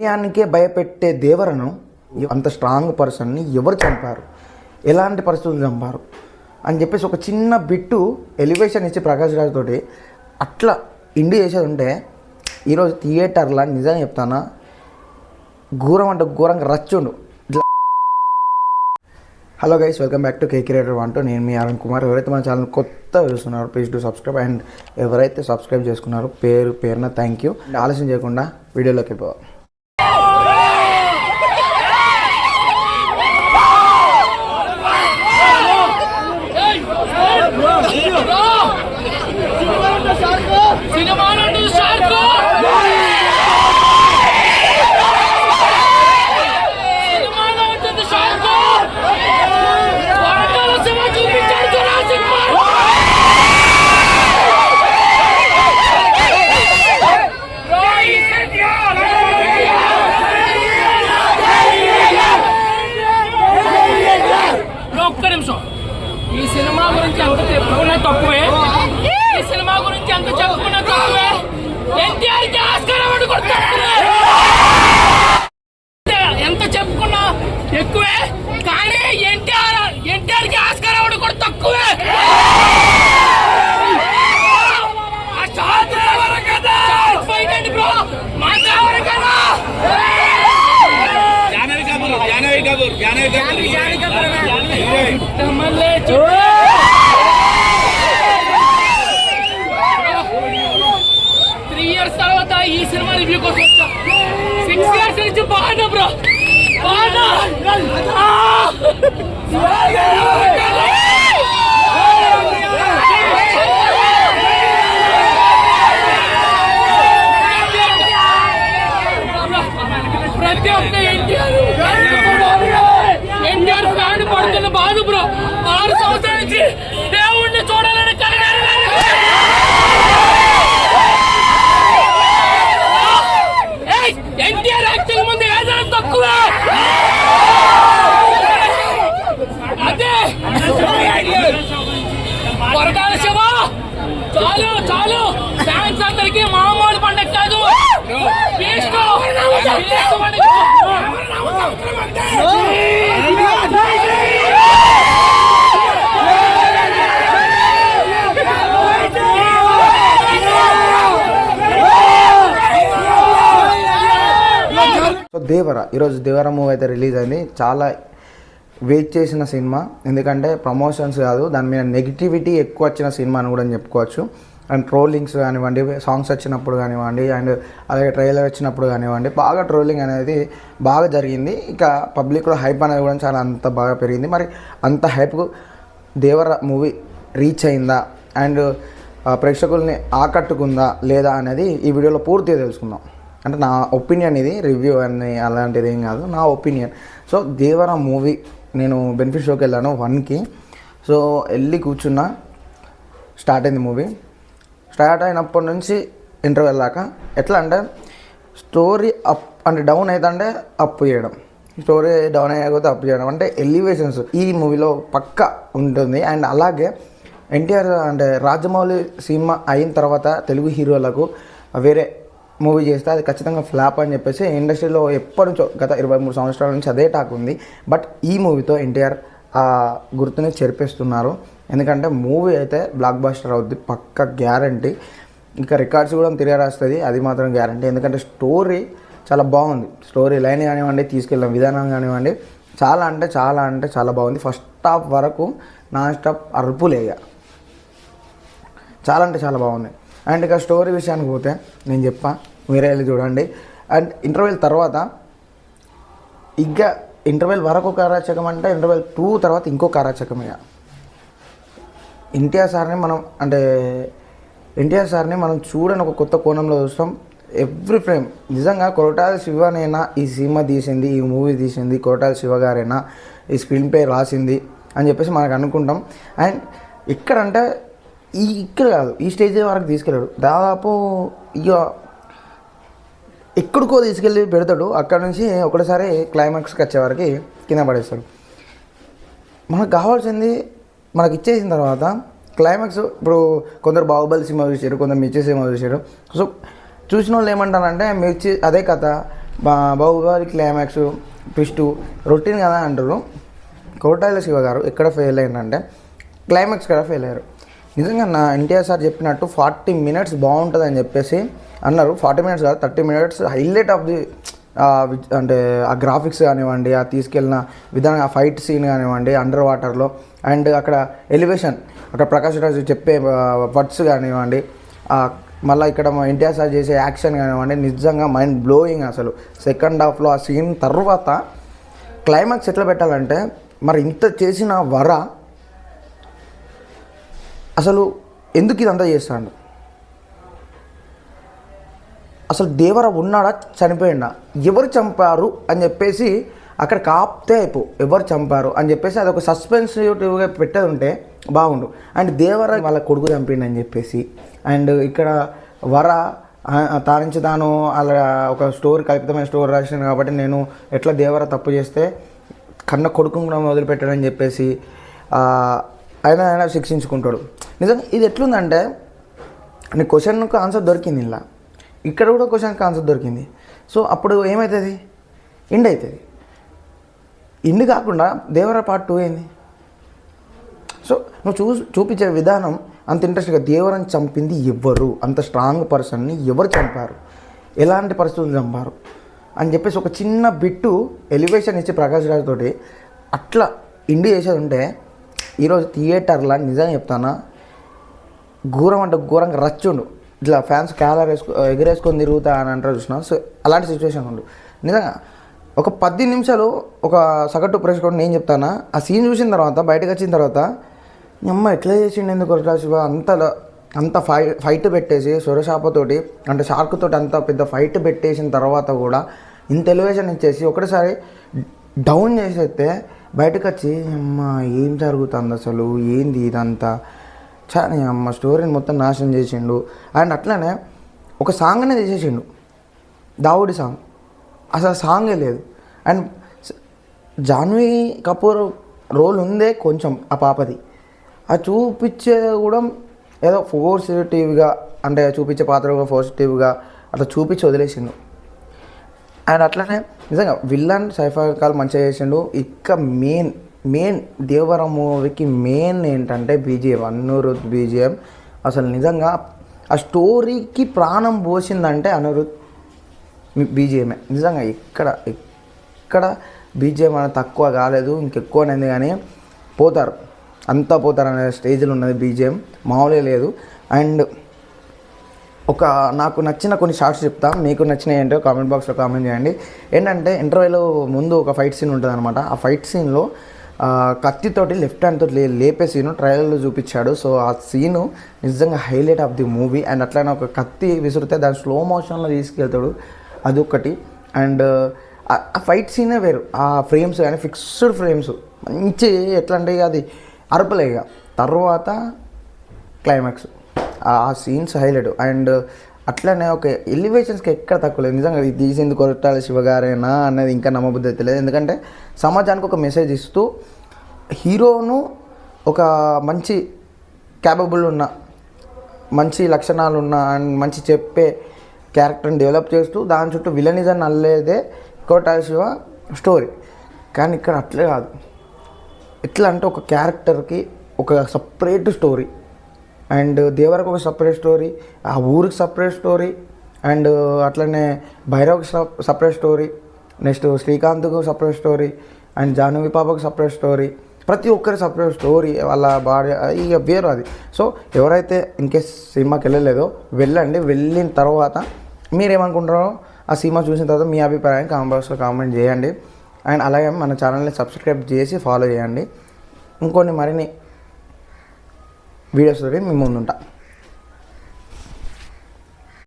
సైన్యానికే భయపెట్టే దేవరను అంత స్ట్రాంగ్ పర్సన్ని ఎవరు చంపారు, ఎలాంటి పరిస్థితులు చంపారు అని చెప్పేసి ఒక చిన్న బిట్టు ఎలివేషన్ ఇచ్చి ప్రకాష్ రాజ్ తోటి అట్లా ఇండి చేసేది ఉంటే ఈరోజు థియేటర్లో నిజంగా చెప్తానా ఘోరం అంటే ఘోరంగా రచ్చుండు. Hello guys, welcome back to K creator 1. నేను మీ అరుణ్ కుమార్. ఎవరైతే మన ఛానల్ కొత్తగా చూస్తున్నారో ప్లీజ్ డూ సబ్స్క్రైబ్, అండ్ ఎవరైతే సబ్స్క్రైబ్ చేసుకున్నారో పేరున థ్యాంక్ యూ. ఆలస్యం చేయకుండా వీడియోలోకి వెళ్ళిపోవాలి. ఈ సినిమా గురించి ఎంత చెప్పుకున్నా తక్కువే, ఈ సినిమా గురించి ఎంత చెప్పుకున్నా తక్కువే. ఎన్టీఆర్ కి ఆస్కార్ అవార్డు కూడా ఎంత చెప్పుకున్నా ఎక్కువే, కానీ ఎన్టీఆర్ కి ఆస్కార్ అవార్డు కూడా తక్కువే. తర్వాత ఈ సినిమా రివ్యూ కోసం వచ్చా. 6 years నుంచి బాగా బ్రో బాగా ప్రతి ఒక్క ఎన్టీఆర్ ఫ్యాన్ పడుతున్న బాధ బ్రో. 6 సంవత్సరాల నుంచి దేవుణ్ణి చూడాలని కలిగారు. ఎన్టీఆర్ యాక్టింగ్ ముందు ఏదైనా తక్కువే. అదే కొరటాల శివ చాలు చాలు. ఫ్యాన్స్ అందరికి మామూలు పండగ కాదు. సో దేవర, ఈరోజు దేవర మూవీ అయితే రిలీజ్ అయింది. చాలా వెయిట్ చేసిన సినిమా, ఎందుకంటే ప్రమోషన్స్ కాదు, దాని మీద నెగిటివిటీ ఎక్కువ వచ్చిన సినిమా అని కూడా చెప్పుకోవచ్చు. అండ్ ట్రోలింగ్స్ కానివ్వండి, సాంగ్స్ వచ్చినప్పుడు కానివ్వండి, అండ్ అలాగే ట్రైలర్ వచ్చినప్పుడు కానివ్వండి, బాగా ట్రోలింగ్ అనేది బాగా జరిగింది. ఇక పబ్లిక్లో హైప్ అనేది కూడా చాలా అంత బాగా పెరిగింది. మరి అంత హైప్కు దేవర మూవీ రీచ్ అయిందా, అండ్ ప్రేక్షకుల్ని ఆకట్టుకుందా లేదా అనేది ఈ వీడియోలో పూర్తిగా తెలుసుకుందాం. అంటే నా ఒపీనియన్, ఇది రివ్యూ అని అలాంటిది ఏం కాదు, నా ఒపీనియన్. సో దేవర మూవీ నేను బెనిఫిట్ షోకి వెళ్ళాను 1కి. సో వెళ్ళి కూర్చున్నా, స్టార్ట్ అయింది మూవీ. స్టార్ట్ అయినప్పటి నుంచి ఇంటర్వెల్ దాకా ఎట్లా అంటే స్టోరీ అప్ అంటే డౌన్ అవుతుంటే అప్ చేయడం, స్టోరీ డౌన్ అయ్యకపోతే అప్ చేయడం, అంటే ఎలివేషన్స్ ఈ మూవీలో పక్కా ఉంటుంది. అండ్ అలాగే ఎన్టీఆర్ అంటే రాజమౌళి సినిమా అయిన తర్వాత తెలుగు హీరోలకు వేరే మూవీ చేస్తే అది ఖచ్చితంగా ఫ్లాప్ అని చెప్పేసి ఇండస్ట్రీలో ఎప్పటి నుంచో గత 23 సంవత్సరాల నుంచి అదే టాక్ ఉంది. బట్ ఈ మూవీతో ఎన్టీఆర్ ఆ గుర్తుని చెరిపేస్తున్నారు. ఎందుకంటే మూవీ అయితే బ్లాక్ బస్టర్ అవుద్ది పక్క గ్యారంటీ. ఇంకా రికార్డ్స్ కూడా తిరగరాస్తుంది, అది మాత్రం గ్యారంటీ. ఎందుకంటే స్టోరీ చాలా బాగుంది, స్టోరీ లైన్ కానివ్వండి, తీసుకెళ్ళిన విధానం కానివ్వండి, చాలా అంటే చాలా బాగుంది. ఫస్ట్ హాఫ్ వరకు నాన్ స్టాప్ అరుపులేగా, చాలా అంటే చాలా బాగుంది. అండ్ ఇక స్టోరీ విషయానికి పోతే నేను చెప్పా, మీరే వెళ్ళి చూడండి. అండ్ ఇంటర్వెల్ తర్వాత ఇక ఇంటర్వెల్ వరకు ఒక అరాచకం అంటే ఇంటర్వెల్ 2 తర్వాత ఇంకొక అరాచకమే. ఎన్టీఆర్ సార్ని మనం చూడని ఒక కొత్త కోణంలో చూస్తాం. ఎవ్రీ ఫ్రేమ్ నిజంగా కొరటాల శివనేనా ఈ సినిమా తీసింది, ఈ మూవీ తీసింది, కొరటాల శివ గారేనా ఈ స్క్రీన్ ప్లే రాసింది అని చెప్పేసి మనకు అనుకుంటాం. అండ్ ఇక్కడంటే ఇక్కడ కాదు, ఈ స్టేజ్ వరకు తీసుకెళ్ళాడు. దాదాపు ఇక ఎక్కడికో తీసుకెళ్ళి పెడతాడు, అక్కడ నుంచి ఒకటిసారి క్లైమాక్స్కి వచ్చేవారికి కింద పడేస్తాడు. మనకు కావాల్సింది మనకి ఇచ్చేసిన తర్వాత క్లైమాక్స్ ఇప్పుడు కొందరు బాహుబలి సినిమా చూసారు, కొందరు మిర్చి సినిమా చూసారు. సో చూసిన వాళ్ళు ఏమంటారంటే మిర్చి అదే కథ, బాహుబలి క్లైమాక్స్ ట్విస్ట్ రొటీన్ కదా అంటారు. కోటాల శివ గారు ఎక్కడ ఫెయిల్ అయిందంటే క్లైమాక్స్ కదా ఫెయిల్ అయ్యారు. నిజంగా నా ఎన్టీఆర్ సార్ చెప్పినట్టు 40 minutes బాగుంటుంది అని చెప్పేసి అన్నారు. 40 minutes కాదు 30 minutes హైలైట్ ఆఫ్ ది అంటే ఆ గ్రాఫిక్స్ కానివ్వండి, ఆ తీసుకెళ్ళిన విధానం, ఆ ఫైట్ సీన్ కానివ్వండి అండర్ వాటర్లో, అండ్ అక్కడ ఎలివేషన్, అక్కడ ప్రకాష్ రాజు చెప్పే వర్డ్స్ కానివ్వండి, మళ్ళీ ఇక్కడ ఎన్టీఆర్ సార్ చేసే యాక్షన్ కానివ్వండి, నిజంగా మైండ్ బ్లోయింగ్. అసలు సెకండ్ హాఫ్లో ఆ సీన్ తర్వాత క్లైమాక్స్ ఎట్లా పెట్టాలంటే, మరి ఇంత చేసిన వర అసలు ఎందుకు ఇదంతా చేస్తాడు? అసలు దేవర ఉన్నాడా చనిపోయిందా, ఎవరు చంపారు అని చెప్పేసి అక్కడ కాప్తే అయిపో, ఎవరు చంపారు అని చెప్పేసి అదొక సస్పెన్సివ్గా పెట్టేది ఉంటే బాగుండు. అండ్ దేవర వాళ్ళ కొడుకు చంపిండని చెప్పేసి, అండ్ ఇక్కడ వర తానించి తాను అలా ఒక స్టోరీ, కల్పితమైన స్టోరీ రాసింది కాబట్టి నేను ఎట్లా దేవర తప్పు చేస్తే కన్న కొడుకుని కూడా వదిలిపెట్టాడని చెప్పేసి ఆయన శిక్షించుకుంటాడు. నిజంగా ఇది ఎట్లుందంటే నీ క్వశ్చన్కు ఆన్సర్ దొరికింది, ఇలా ఇక్కడ కూడా క్వశ్చన్కి ఆన్సర్ దొరికింది. సో అప్పుడు ఏమవుతుంది, ఎండ్ అవుతుంది. ఎండ్ కాకుండా దేవర పార్ట్ 2 ఏంది? సో నువ్వు చూపించే విధానం అంత ఇంట్రెస్ట్గా, దేవరని చంపింది ఎవరు, అంత స్ట్రాంగ్ పర్సన్ని ఎవరు చంపారు, ఎలాంటి పరిస్థితులు చంపారు అని చెప్పేసి ఒక చిన్న బిట్టు ఎలివేషన్ ఇచ్చి ప్రకాష్ రాజ్ తోటి అట్లా ఎండ్ చేసేది ఉంటే ఈరోజు థియేటర్లో నిజంగా చెప్తానా ఘోరం అంటే ఘోరంగా రచ్చుండు. ఇట్లా ఫ్యాన్స్ క్యాలర్ ఎగరేసుకొని తిరుగుతా అని అంటారు చూసినా. సో అలాంటి సిచ్యువేషన్ ఉండు. నిజంగా ఒక 10 నిమిషాలు ఒక సగటు ప్రేక్షకుడు నేను చెప్తానా, ఆ సీన్ చూసిన తర్వాత బయటకు వచ్చిన తర్వాత అమ్మ ఎట్లా చేసిండు ఎందుకు శివ అంత ఫైట్ పెట్టేసి సొరశాపతోటి అంటే షార్క్ తోటి అంత పెద్ద ఫైట్ పెట్టేసిన తర్వాత కూడా ఇంత ఎలివేషన్ ఇచ్చేసి ఒకటిసారి డౌన్ చేసేస్తే బయటకు వచ్చి అమ్మ ఏం జరుగుతుంది అసలు ఏంది ఇదంతా చాలా అమ్మ స్టోరీని మొత్తం నాశనం చేసిండు. అండ్ అట్లనే ఒక సాంగ్ అనేది తీసేసిండు, దావుడి సాంగ్, అసలు సాంగే లేదు. అండ్ జాన్వీ కపూర్ రోల్ ఉందే కొంచెం ఆ పాపది, అది చూపించే కూడా ఏదో ఫోర్సిటివ్గా అంటే చూపించే పాత్ర కూడా ఫోర్సిటివ్గా అట్లా చూపించి వదిలేసిండు. అండ్ అట్లనే నిజంగా విల్లన్ సైఫ్ అలీ ఖాన్ మంచిగా చేసిండు. ఇక మెయిన్ దేవర మూవీకి మెయిన్ ఏంటంటే బీజిఎం, అనిరుద్ బీజిఎం. అసలు నిజంగా ఆ స్టోరీకి ప్రాణం పోసిందంటే అనిరుద్ బీజిఎమే. నిజంగా ఇక్కడ బీజిఎం అనేది తక్కువ కాలేదు, ఇంకెక్కువనేది కానీ అంతా పోతారు అనే స్టేజ్లో ఉన్నది బీజిఎం, మామూలే లేదు. అండ్ నాకు నచ్చిన కొన్ని షార్ట్స్ చెప్తా, మీకు నచ్చినవి ఏంటో కామెంట్ బాక్స్లో కామెంట్ చేయండి. ఏంటంటే ఇంటర్వ్యూలో ముందు ఒక ఫైట్ సీన్ ఉంటుంది అనమాట. ఆ ఫైట్ సీన్లో కత్తితోటి లెఫ్ట్ హ్యాండ్ తోటి లేపే సీను ట్రైలర్లో చూపించాడు. సో ఆ సీను నిజంగా highlight of the movie. And అట్లనే ఒక కత్తి విసిరితే దాన్ని స్లో మోషన్లో తీసుకెళ్తాడు, అదొకటి. అండ్ ఆ ఫైట్ సీనే వేరు, ఆ ఫ్రేమ్స్ కానీ ఫిక్స్డ్ ఫ్రేమ్స్ మంచి ఎట్లా అంటే అది అరుపలేగా. తర్వాత క్లైమాక్స్ ఆ సీన్స్ హైలైట్. అండ్ అట్లనే ఒక ఎలివేషన్స్కి ఎక్కడ తక్కువ లేదు. నిజంగా ఇది తీసింది కొట్టాలి శివగారేనా అన్నది ఇంకా నమ్మబుద్ధి అయితే లేదు. ఎందుకంటే సమాజానికి ఒక మెసేజ్ ఇస్తూ హీరోను ఒక మంచి క్యాపబుల్ ఉన్న, మంచి లక్షణాలు ఉన్న అండ్ మంచి చెప్పే క్యారెక్టర్ని డెవలప్ చేస్తూ దాని చుట్టూ విలనిజం అల్లేదే కొట్టాలి శివ స్టోరీ. కానీ ఇక్కడ అట్లే కాదు. ఎట్లా అంటే ఒక క్యారెక్టర్కి ఒక సపరేట్ స్టోరీ, అండ్ దేవరకు ఒక సపరేట్ స్టోరీ, ఆ ఊరికి సపరేట్ స్టోరీ, అండ్ అట్లనే భైరవ్కి సపరేట్ స్టోరీ, నెక్స్ట్ శ్రీకాంత్కు సపరేట్ స్టోరీ, అండ్ జాహ్నవి పాపకు సపరేట్ స్టోరీ, ప్రతి ఒక్కరి సపరేట్ స్టోరీ, వాళ్ళ భార్య ఇక వేరు అది. సో ఎవరైతే ఇన్కేస్ సినిమాకి వెళ్ళలేదో వెళ్ళండి. వెళ్ళిన తర్వాత మీరేమనుకుంటారో ఆ సినిమా చూసిన తర్వాత మీ అభిప్రాయం కామెంట్ బాక్స్లో కామెంట్ చేయండి. అండ్ అలాగే మన ఛానల్ని సబ్స్క్రైబ్ చేసి ఫాలో చేయండి. ఇంకొన్ని మరిన్ని వీడియోస్ మీ ముందుంటా.